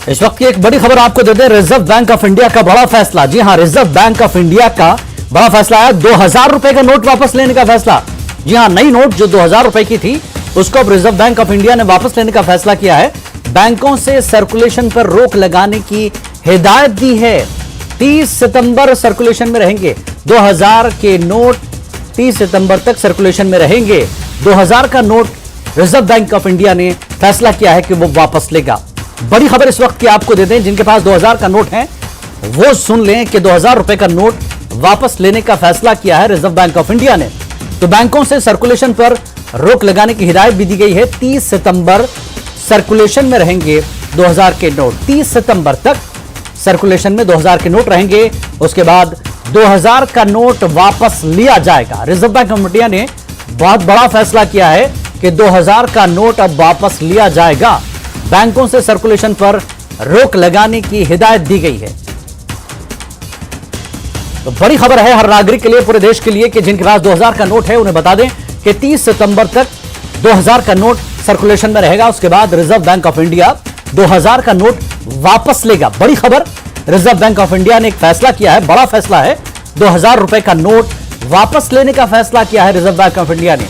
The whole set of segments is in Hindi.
इस वक्त की एक बड़ी खबर आपको दे दें, रिजर्व बैंक ऑफ इंडिया का बड़ा फैसला। जी हां, रिजर्व बैंक ऑफ इंडिया का बड़ा फैसला है। 2000 रुपए का नोट वापस लेने का फैसला। जी हां, नई नोट जो 2000 रुपए की थी उसको अब रिजर्व बैंक ऑफ इंडिया ने वापस लेने का फैसला किया है। बैंकों से सर्कुलेशन पर रोक लगाने की हिदायत दी है। 30 सितंबर सर्कुलेशन में रहेंगे 2000 के नोट। 30 सितंबर तक सर्कुलेशन में रहेंगे। 2000 का note reserve bank of India ने फैसला किया है कि वो वापस लेगा। बड़ी खबर इस वक्त की आपको देते हैं, जिनके पास 2000 का नोट है वो सुन लें कि 2000 रुपए का नोट वापस लेने का फैसला किया है रिजर्व बैंक ऑफ इंडिया ने। तो बैंकों से सर्कुलेशन पर रोक लगाने की हिदायत भी दी गई है। 30 सितंबर सर्कुलेशन में रहेंगे 2000 के नोट। 30 सितंबर तक सर्कुलेशन में 2000 के नोट रहेंगे। उसके बाद 2000 का नोट वापस लिया जाएगा। रिजर्व बैंक ऑफ इंडिया ने बहुत बड़ा फैसला किया है कि 2000 का नोट अब वापस लिया जाएगा। बैंकों से सर्कुलेशन पर रोक लगाने की हिदायत दी गई है। तो बड़ी खबर है हर नागरिक के लिए, पूरे देश के लिए, कि जिनके पास 2000 का नोट है उन्हें बता दें कि 30 सितंबर तक 2000 का नोट सर्कुलेशन में रहेगा। उसके बाद रिजर्व बैंक ऑफ इंडिया 2000 का नोट वापस लेगा। बड़ी खबर, रिजर्व बैंक ऑफ इंडिया ने एक फैसला किया है, बड़ा फैसला है। 2000 रुपए का नोट वापस लेने का फैसला किया है रिजर्व बैंक ऑफ इंडिया ने।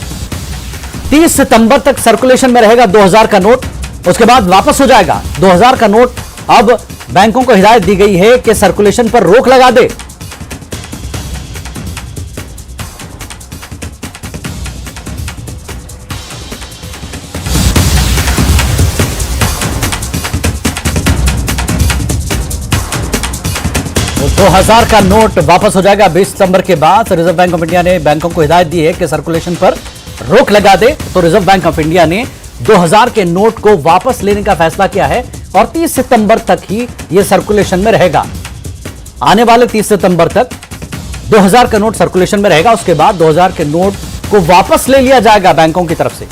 30 सितंबर तक सर्कुलेशन में रहेगा 2000 का नोट, उसके बाद वापस हो जाएगा 2000 का नोट। अब बैंकों को हिदायत दी गई है कि सर्कुलेशन पर रोक लगा दे। तो 2000 का नोट वापस हो जाएगा 20 सितंबर के बाद। रिजर्व बैंक ऑफ इंडिया ने बैंकों को हिदायत दी है कि सर्कुलेशन पर रोक लगा दे। तो रिजर्व बैंक ऑफ इंडिया ने 2000 के नोट को वापस लेने का फैसला किया है और 30 सितंबर तक ही यह सर्कुलेशन में रहेगा। आने वाले 30 सितंबर तक 2000 का नोट सर्कुलेशन में रहेगा। उसके बाद 2000 के नोट को वापस ले लिया जाएगा बैंकों की तरफ से।